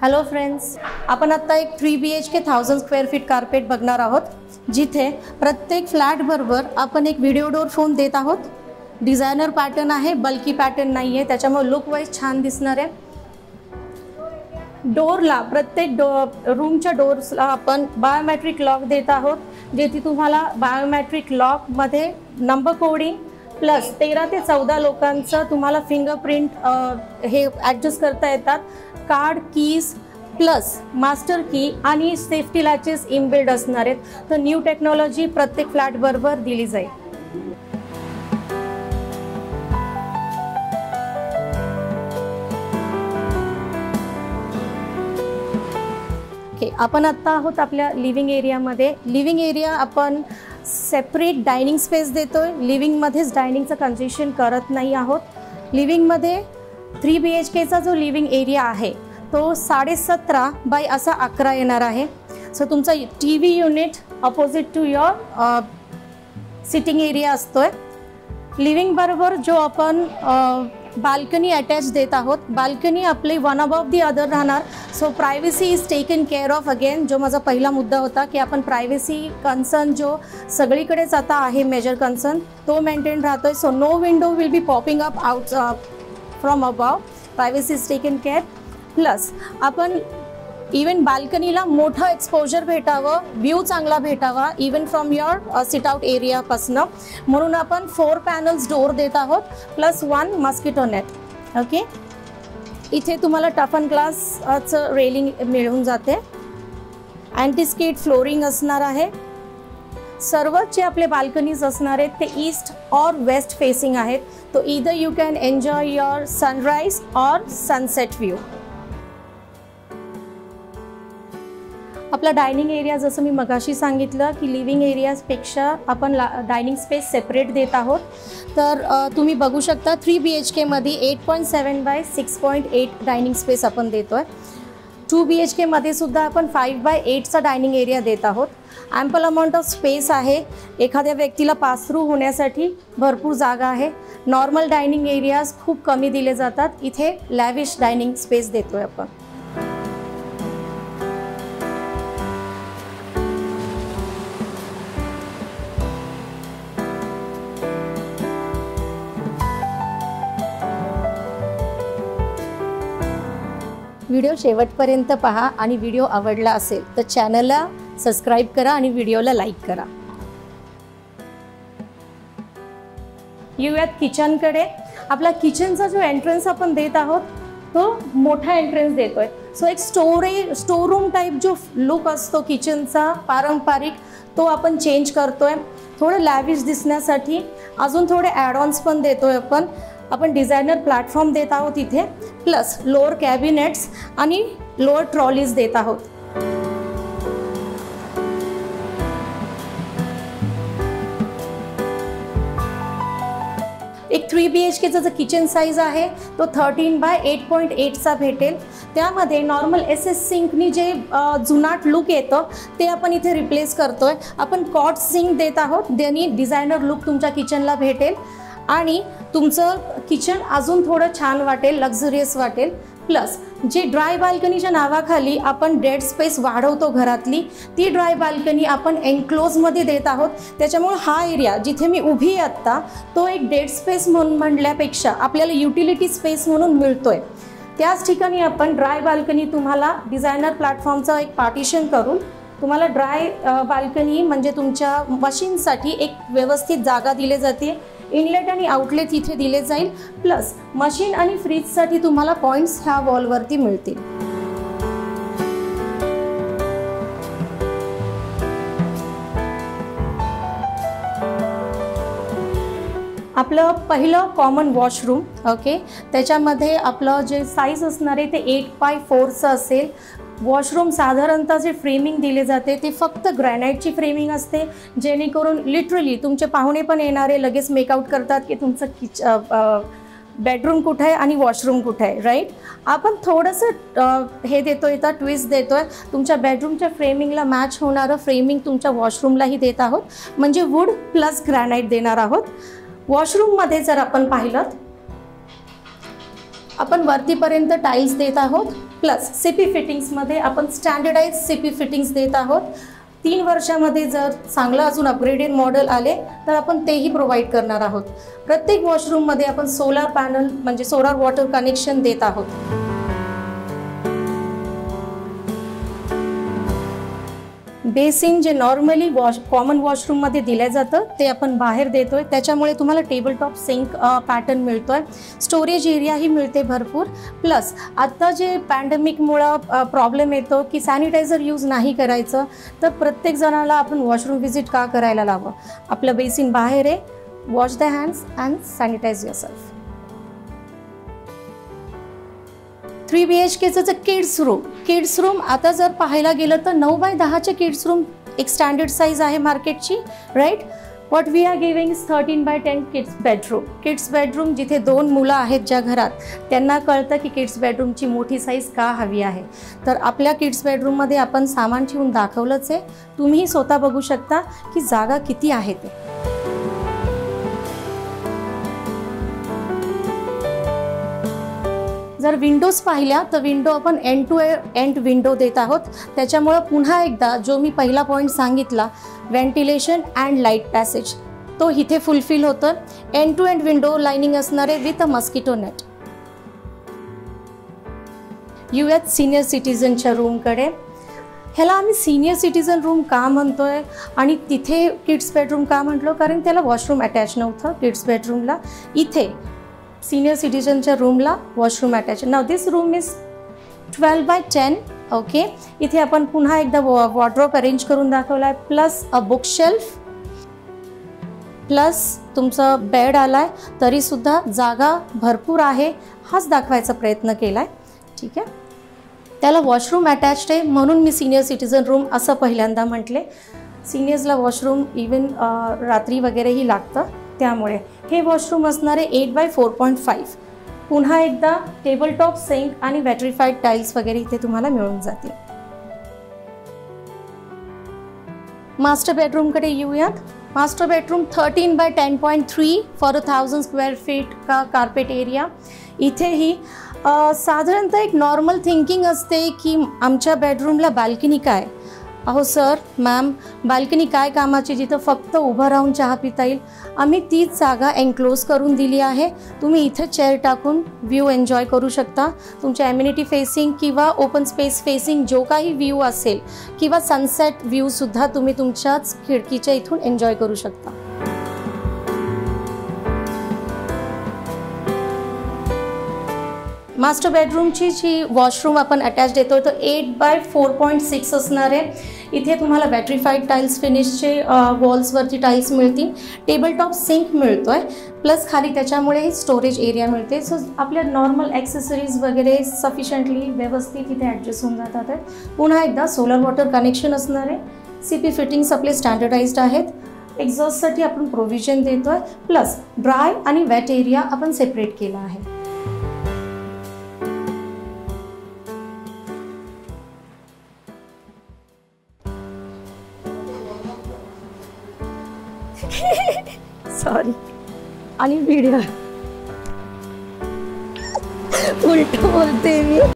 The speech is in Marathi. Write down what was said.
हॅलो फ्रेंड्स, आपण आता एक 3 BHK 1000 स्क्वेअर फीट कार्पेट बघणार आहोत, जिथे प्रत्येक फ्लॅट बरोबर आपण एक व्हिडिओ डोर फोन देत आहोत। डिझायनर पॅटर्न आहे, बल्की पॅटर्न नाही आहे, त्याच्यामुळे लुक वाईज छान दिसणार आहे। डोरला प्रत्येक रूमच्या डोर्सला आपण बायोमेट्रिक लॉक देत आहोत, जेथे तुम्हाला बायोमेट्रिक लॉकमध्ये नंबर कोडिंग प्लस 13 ते 14 लोकांचं तुम्हाला फिंगरप्रिंट हे ॲडजस्ट करता येतात। कार्ड कीज प्लस मास्टर की आणि सेफ्टी लॅचेस इनबिल्ड असणार आहेत। तर न्यू टेक्नॉलॉजी प्रत्येक फ्लॅट बरोबर दिली जाईल। आपण आता आहोत आपल्या लिव्हिंग एरियामध्ये। लिव्हिंग एरिया आपण सेपरेट डायनिंग स्पेस देतोय। लिव्हिंगमध्येच डायनिंगचं कन्सेशन करत नाही आहोत। लिव्हिंगमध्ये 3 BHKचा जो लिव्हिंग एरिया आहे तो 17.5 बाय असा 11 येणार आहे। सो तुमचा TV unit opposite to your sitting area असतोय। लिव्हिंग बरोबर जो आपण बाल्कनी अटॅच देत आहोत, बाल्कनी आपली वन अबव दी अदर राहणार। So privacy is taken care of. Again जो माझा पहिला मुद्दा होता की आपण प्रायव्हसी कन्सर्न जो सगळीकडेच आता आहे मेजर कन्सर्न, तो मेंटेन राहतोय। So no window will be popping up out from above. Privacy is taken care plus आपण इवन बाल्कनीला मोठं एक्सपोजर भेटावं, व्ह्यू चांगला भेटावा even from your sit out एरियापासनं, म्हणून आपण 4 पॅनल्स डोर देत आहोत प्लस 1 मस्किटो नेट। ओके, इथे तुम्हाला टफन ग्लासचं रेलिंग मिळून जाते। अँटीस्केट फ्लोरिंग असणार आहे। सर्व जे आपले बाल्कनीज असणार आहेत ते ईस्ट और वेस्ट फेसिंग आहेत। तो either you can enjoy your sunrise और सनसेट व्ह्यू। आपला डायनिंग एरिया जसं मी मगाशी सांगितलं की लिव्हिंग एरियापेक्षा आपण डायनिंग स्पेस सेपरेट देत आहोत। तर तुम्ही बघू शकता 3 BHKमध्ये 8.7 बाय 6.8 डायनिंग स्पेस आपण देतोय। 2 BHKमध्ये सुद्धा आपण 5/8चा डायनिंग एरिया देत आहोत। ॲम्पल अमाऊंट ऑफ स्पेस आहे, एखाद्या व्यक्तीला पास थ्रू होण्यासाठी भरपूर जागा आहे। नॉर्मल डायनिंग एरियाज खूप कमी दिले जातात, इथे लॅविश डायनिंग स्पेस देतोय आपण। व्हिडिओ शेवटपर्यंत पहा आणि व्हिडिओ आवडला असेल तर चॅनलला सबस्क्राईब करा आणि व्हिडिओला लाईक करा। येऊयात किचनकडे। आपला किचनचा जो एंट्रन्स आपण देत आहोत तो मोठा एंट्रन्स देतोय। सो एक स्टोरूम टाईप जो लुक असतो किचनचा पारंपरिक, तो आपण चेंज करतोय थोडं लॅविश दिसण्यासाठी। अजून थोडे ॲड-ऑन्स पण देतोय आपण डिझायनर प्लॅटफॉर्म देत आहोत इथे, प्लस लोअर कॅबिनेट्स आणि लोअर ट्रॉलीज देत आहोत। एक 3 BHKचा जो किचन साईज आहे तो 13/8.8चा भेटेल। त्यामध्ये नॉर्मल SS सिंकनी जे जुनाट लुक येतं ते आपण इथे रिप्लेस करतोय। आपण कॉट सिंक देत आहोत, ज्यानी डिझायनर लुक तुमच्या किचनला भेटेल आणि तुमचं किचन अजून थोडं छान वाटेल, लक्झरियस वाटेल। प्लस जे ड्राय बाल्कनीच्या नावाखाली आपण डेड स्पेस वाढवतो घरातली, ती ड्राय बाल्कनी आपण एन्क्लोजमध्ये देत आहोत। त्याच्यामुळे हा एरिया जिथे मी उभी आहे आत्ता तो एक डेड स्पेस म्हणून म्हणल्यापेक्षा आपल्याला युटिलिटी स्पेस म्हणून मिळतोय। त्याच ठिकाणी आपण ड्राय बाल्कनी तुम्हाला डिझायनर प्लॅटफॉर्मचं एक पार्टिशन करून तुम्हाला ड्राय बाल्कनी म्हणजे तुमच्या मशीनसाठी एक व्यवस्थित जागा दिली जाते। इनलेट आणि आउटलेट इथे दिले जाईल, प्लस मशीन आणि फ्रीजसाठी तुम्हाला पॉइंट्स ह्या वॉलवरती मिळतील। आपलं पहिलं कॉमन वॉशरूम, ओके, त्याच्यामध्ये आपलं जे साईज असणार आहे ते 8x4चं असेल। वॉशरूम साधारणतः जे फ्रेमिंग दिले जाते ते फक्त ग्रॅनाइटची फ्रेमिंग असते, जेणेकरून लिटरली तुमचे पाहुणे पण येणारे लगेच मेकआउट करतात की तुमचं बेडरूम कुठे आहे आणि वॉशरूम कुठे आहे, राईट। आपण थोडंसं हे देतोय, तर ट्विस्ट देतोय, तुमच्या बेडरूमच्या फ्रेमिंगला मॅच होणारं फ्रेमिंग तुमच्या वॉशरूमलाही देत आहोत, म्हणजे वूड प्लस ग्रॅनाइट देणार आहोत। वॉशरूममध्ये जर आपण पाहिलं, आपण वरतीपर्यंत टाइल्स देत आहोत, प्लस CP फिटिंग्समध्ये आपण स्टँडर्डाइज CP फिटिंग्स देत आहोत. 3 वर्षामध्ये जर चांगलं अजून अपग्रेडेड मॉडेल आले तर आपण तेही प्रोव्हाइड करणार आहोत. प्रत्येक वॉशरूममध्ये आपण सोलार पॅनल म्हणजे सोलार वॉटर कनेक्शन देत आहोत. बेसिन जे नॉर्मली कॉमन वॉशरूममध्ये दिलं जातं ते आपण बाहेर देतोय. त्याच्यामुळे तुम्हाला टेबल टॉप सिंक पॅटर्न मिळतोय. स्टोरेज एरियाही मिळते भरपूर. प्लस आता जे पॅन्डेमिकमुळं प्रॉब्लेम येतो की सॅनिटायझर यूज नाही करायचं, तर प्रत्येक जणाला आपण वॉशरूम व्हिजिट का करायला लावं. आपलं बेसिन बाहेर आहे. Wash the hands and sanitise yourself. 3 BHKचं किड्स रूम आता जर पाहायला गेलं तर 9x10चे किड्स रूम एक स्टँडर्ड साईज आहे मार्केटची, right. What we are giving is 13x10 kids bedroom. जिथे 2 मुलं आहेत ज्या घरात, त्यांना कळतं की किड्स बेडरूमची मोठी साईज का हवी आहे. तर आपल्या किड्स बेडरूममध्ये आपण सामान ठेवून दाखवलंच आहे. तुम्ही स्वतः बघू शकता की जागा किती आहे ते. जर विंडोज पाहिल्या तर विंडो आपण एंड टू एंड विंडो देत आहोत. त्याच्यामुळं पुन्हा एकदा जो मी पहिला पॉईंट सांगितला, व्हेंटिलेशन अँड लाईट पॅसेज, तो इथे फुलफिल होतं. End to end window lining असणारे विथ अ मस्किटो नेट. येऊयात सिनियर सिटीजनच्या रूमकडे. ह्याला आम्ही सिनियर सिटीजन रूम का म्हणतोय आणि तिथे किड्स बेडरूम का म्हटलो, कारण त्याला वॉशरूम अटॅच नव्हतं किड्स बेडरूमला. इथे सीनियर सिटीजनच्या रूमला washroom attach. Now this room is 12x10. Okay. इथे आपण पुन्हा एकदा वॉर्डरोब अरेंज करून दाखवला आहे. Plus a book shelf, plus तुमचं बेड आलाय. तरीसुद्धा जागा भरपूर आहे, हाच दाखवायचा प्रयत्न केला आहे. ठीक आहे. त्याला वॉशरूम अटॅच्ड आहे म्हणून मी सिनियर सिटीजन रूम असं पहिल्यांदा म्हटले. सिनियर्सला वॉशरूम इवन रात्री वगैरेही लागतं, त्यामुळे हे वॉशरूम असणारे 8x4.5. पुन्हा एकदा टेबल टॉप सिंक आणि वॅट्रिफाईड टाईल्स वगैरे इथे तुम्हाला मिळून जातील. मास्टर बेडरूमकडे येऊयात. Master bedroom 13x10.3 for 1000 square feet का कार्पेट एरिया. इथेही साधारणतः एक नॉर्मल थिंकिंग असते की आमच्या बेडरूमला बाल्कनी काय. अहो सर, मॅम, बाल्कनी काय कामाची जिथं फक्त उभं राहून चहा पिता येईल. आम्ही तीच जागा एन्क्लोज करून दिली आहे. तुम्ही इथे चेअर टाकून व्ह्यू एन्जॉय करू शकता. तुमच्या ॲम्युनिटी फेसिंग किंवा ओपन स्पेस फेसिंग जो काही व्ह्यू असेल किंवा सनसेट व्ह्यूसुद्धा तुम्ही तुमच्याच खिडकीच्या इथून एन्जॉय करू शकता. मास्टर बेडरूमची जी वॉशरूम आपण अटॅच देतो तर 8x4.6 असणार आहे. इथे तुम्हाला वॅट्रिफाईड टाईल्स फिनिशचे वॉल्सवरती टाईल्स मिळतील. टेबल टॉप सिंक मिळतो आहे. प्लस खाली त्याच्यामुळे स्टोरेज एरिया मिळते. सो आपल्या नॉर्मल ॲक्सेसरीज वगैरे सफिशियंटली व्यवस्थित इथे ॲडजस्ट होऊन जातात आहेत. पुन्हा एकदा सोलर वॉटर कनेक्शन असणार आहे. CP फिटिंग्स आपले स्टँडर्डाइज्ड आहेत. एक्झॉस्टसाठी आपण प्रोव्हिजन देतो आहे. प्लस ड्राय आणि वेट एरिया आपण सेपरेट केला आहे. सॉरी. आणि व्हिडिओ उलट बोलते मी.